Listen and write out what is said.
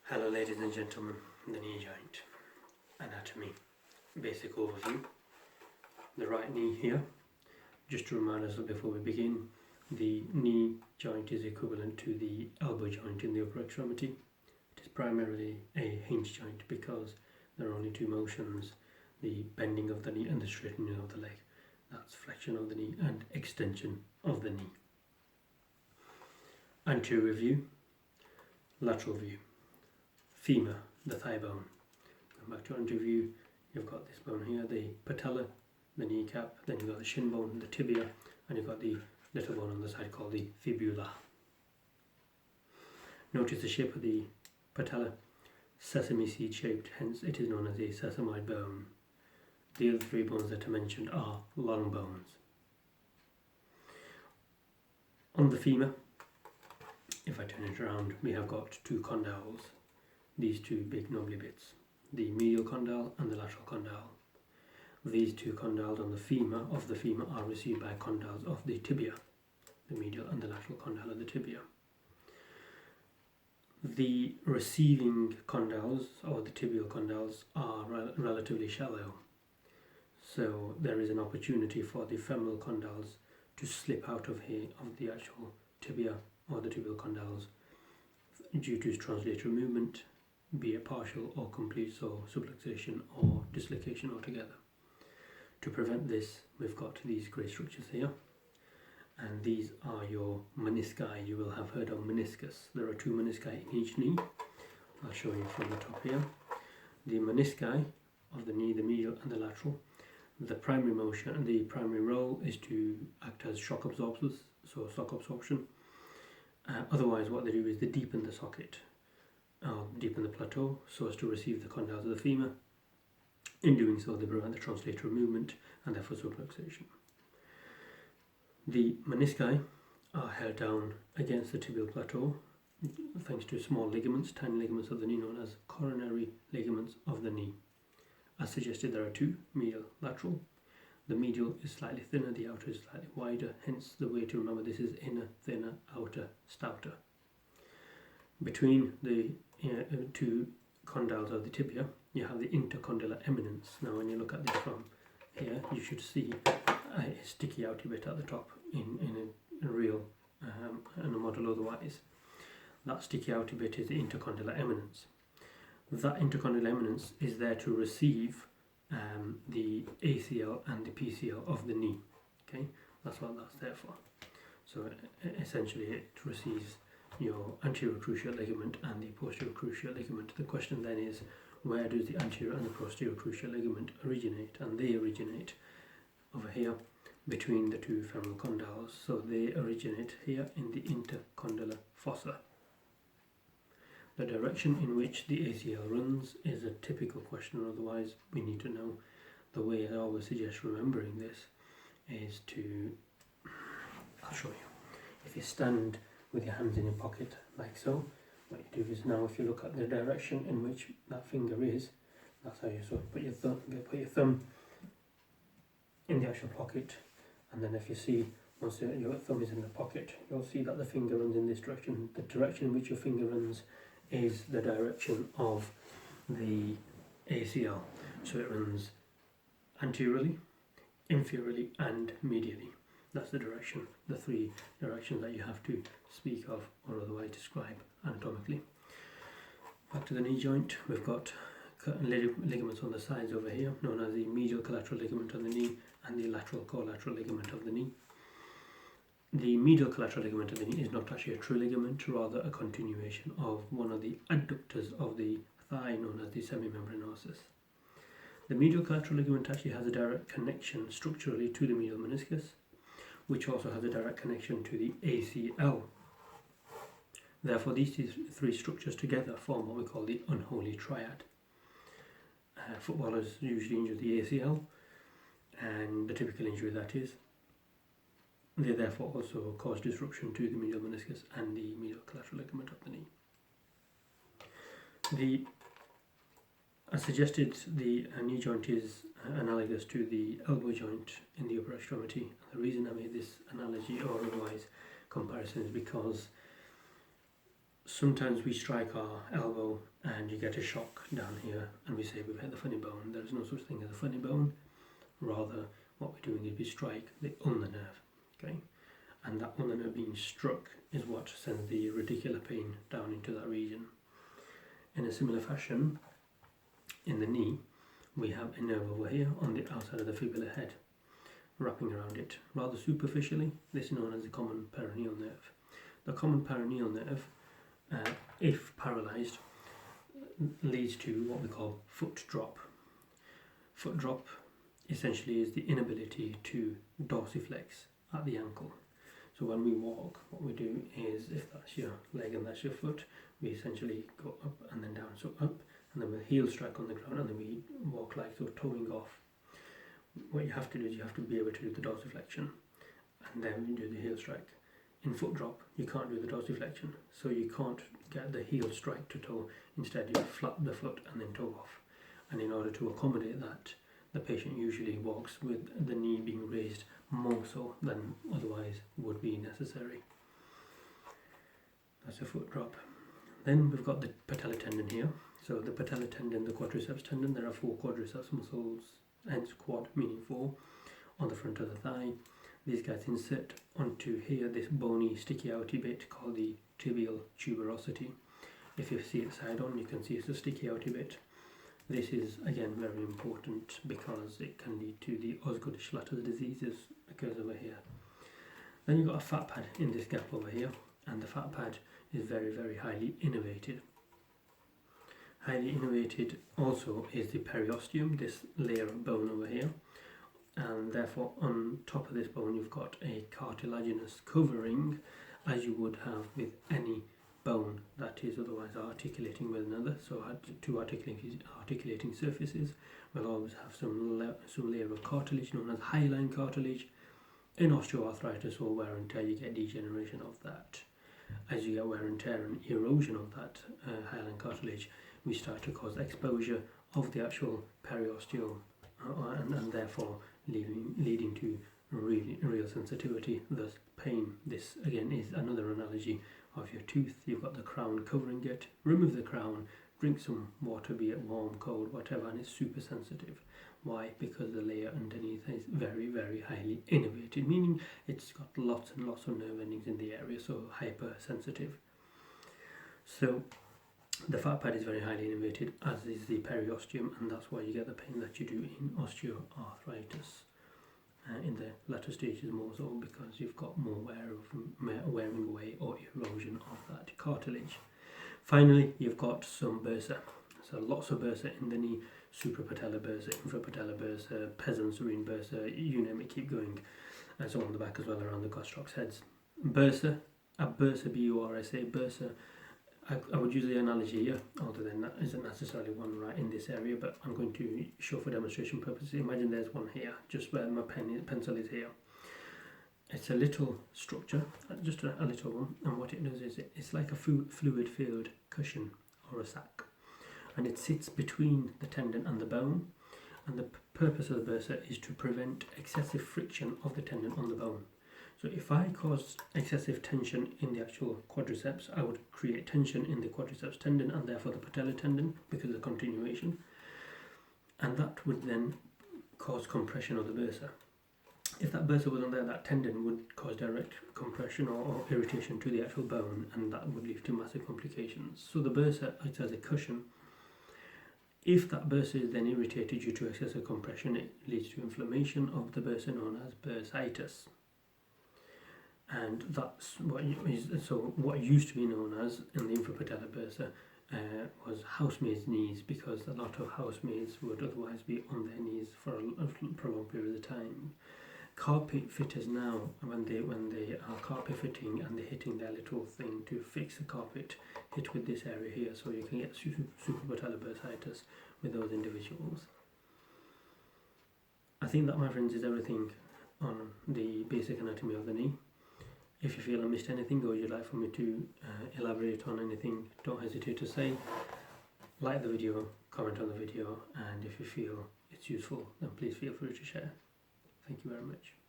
Hello ladies and gentlemen, the knee joint. Anatomy. Basic overview. The right knee here. Just to remind us before we begin, the knee joint is equivalent to the elbow joint in the upper extremity. It is primarily a hinge joint because there are only two motions, the bending of the knee and the straightening of the leg. That's flexion of the knee and extension of the knee. Anterior view, lateral view. Femur, the thigh bone. Going back to anterior view, you've got this bone here, the patella, the kneecap, then you've got the shin bone, the tibia, and you've got the little bone on the side called the fibula. Notice the shape of the patella, sesame seed shaped, hence it is known as a sesamoid bone. The other three bones that I mentioned are long bones. On the femur, if I turn it around, we have got two condyles. These two big knobbly bits, the medial condyle and the lateral condyle. These two condyles on the femur are received by condyles of the tibia, the medial and the lateral condyle of the tibia. The receiving condyles, or the tibial condyles, are relatively shallow, so there is an opportunity for the femoral condyles to slip out of the actual tibia or the tibial condyles due to translational movement, be it partial or complete, so subluxation or dislocation altogether. To prevent this, we've got these grey structures here, and these are your menisci. You will have heard of meniscus. There are two menisci in each knee. I'll show you from the top here. The menisci of the knee, the medial and the lateral. The primary motion, the primary role is to act as shock absorbers, so shock absorption. Otherwise, what they do is they deepen the socket, deepen the plateau, so as to receive the condyles of the femur. In doing so, they prevent the translator movement and therefore subluxation. The menisci are held down against the tibial plateau thanks to small ligaments, tiny ligaments of the knee known as coronary ligaments of the knee. As suggested, there are two, medial, lateral. The medial is slightly thinner, the outer is slightly wider, hence the way to remember this is inner, thinner, outer, stouter. Between the two condyles of the tibia, you have the intercondylar eminence. Now when you look at this from here, you should see a sticky outy bit at the top in a real and a model otherwise. That sticky outy bit is the intercondylar eminence. That intercondylar eminence is there to receive the ACL and the PCL of the knee. Okay, that's what that's there for. So essentially it receives your anterior cruciate ligament and the posterior cruciate ligament. The question then is, where does the anterior and the posterior cruciate ligament originate? And they originate over here between the two femoral condyles. So they originate here in the intercondylar fossa. The direction in which the ACL runs is a typical question, otherwise we need to know. The way I always suggest remembering this is to, I'll show you. If you stand with your hands in your pocket like so, what you do is, now if you look at the direction in which that finger is, that's how you sort of put your thumb in the actual pocket, and then if you see, once your thumb is in the pocket, you'll see that the finger runs in this direction. The direction in which your finger runs is the direction of the ACL. So it runs anteriorly, inferiorly and medially. That's the direction, the three directions that you have to speak of or otherwise describe anatomically. Back to the knee joint, we've got ligaments on the sides over here, known as the medial collateral ligament of the knee and the lateral collateral ligament of the knee. The medial collateral ligament of the knee is not actually a true ligament, rather a continuation of one of the adductors of the thigh, known as the semimembranosus. The medial collateral ligament actually has a direct connection structurally to the medial meniscus, which also has a direct connection to the ACL. Therefore, these three structures together form what we call the unholy triad. Footballers usually injure the ACL, and the typical injury that is. They therefore also cause disruption to the medial meniscus and the medial collateral ligament of the knee. As suggested, the knee joint is analogous to the elbow joint in the upper extremity. The reason I made this analogy or otherwise comparison is because sometimes we strike our elbow and you get a shock down here, and we say we've hit the funny bone. There is no such thing as a funny bone. Rather, what we're doing is we strike the ulnar nerve, okay? And that ulnar nerve being struck is what sends the radicular pain down into that region. In a similar fashion, in the knee, we have a nerve over here on the outside of the fibular head, wrapping around it rather superficially. This is known as the common peroneal nerve. The common peroneal nerve, if paralysed, leads to what we call foot drop. Foot drop essentially is the inability to dorsiflex at the ankle. So when we walk, what we do is, if that's your leg and that's your foot, we essentially go up and then down. So up, and then with heel strike on the ground, and then we walk like so, toeing off. What you have to do is you have to be able to do the dorsiflexion, and then you do the heel strike. In foot drop, you can't do the dorsiflexion, so you can't get the heel strike to toe. Instead, you flap the foot and then toe off. And in order to accommodate that, the patient usually walks with the knee being raised more so than otherwise would be necessary. That's a foot drop. Then we've got the patella tendon here. So the patella tendon, the quadriceps tendon, there are 4 quadriceps muscles, hence quad meaning 4, on the front of the thigh. These guys insert onto here this bony sticky outy bit called the tibial tuberosity. If you see it side on, you can see it's a sticky outy bit. This is again very important because it can lead to the Osgood-Schlatter diseases, occurs over here. Then you've got a fat pad in this gap over here, and the fat pad is very, very highly innervated. Highly innervated also is the periosteum, this layer of bone over here, and therefore on top of this bone you've got a cartilaginous covering, as you would have with any bone that is otherwise articulating with another. So 2 articulating surfaces will always have some layer of cartilage known as hyaline cartilage. In osteoarthritis or wear and tear, you get degeneration of that. As you get wear and tear and erosion of that hyaline cartilage, we start to cause exposure of the actual periosteum, and therefore leading to real sensitivity, thus pain. This again is another analogy of your tooth. You've got the crown covering it. Remove the crown, drink some water, be it warm, cold, whatever, and it's super sensitive. Why? Because the layer underneath is very, very highly innervated, meaning it's got lots and lots of nerve endings in the area, so hypersensitive. So the fat pad is very highly innervated, as is the periosteum, and that's why you get the pain that you do in osteoarthritis. In the latter stages more so because you've got more wearing away or erosion of that cartilage. Finally, you've got some bursa. So lots of bursa in the knee, suprapatellar bursa, infrapatellar bursa, pezon-serine bursa, you name it, keep going. And so on the back as well around the gastrocs heads. Bursa, a bursa, B-U-R-S-A, bursa. I would use the analogy here, although there isn't necessarily one right in this area, but I'm going to show for demonstration purposes. Imagine there's one here, just where my pencil is here. It's a little structure, just a little one, and what it does is it's like a fluid-filled cushion or a sac, and it sits between the tendon and the bone, and the purpose of the bursa is to prevent excessive friction of the tendon on the bone. So if I cause excessive tension in the actual quadriceps, I would create tension in the quadriceps tendon and therefore the patella tendon because of the continuation. And that would then cause compression of the bursa. If that bursa wasn't there, that tendon would cause direct compression or irritation to the actual bone, and that would lead to massive complications. So the bursa acts as a cushion. If that bursa is then irritated due to excessive compression, it leads to inflammation of the bursa known as bursitis. And that's what what used to be known as in the infrapatellar bursa was housemaids' knees, because a lot of housemaids would otherwise be on their knees for a prolonged period of time. Carpet fitters now, when they are carpet fitting and they're hitting their little thing to fix the carpet, hit with this area here, so you can get suprapatellar bursitis with those individuals. I think that, my friends, is everything on the basic anatomy of the knee. If you feel I missed anything or you'd like for me to elaborate on anything, don't hesitate to say. Like the video, comment on the video, and if you feel it's useful, then please feel free to share. Thank you very much.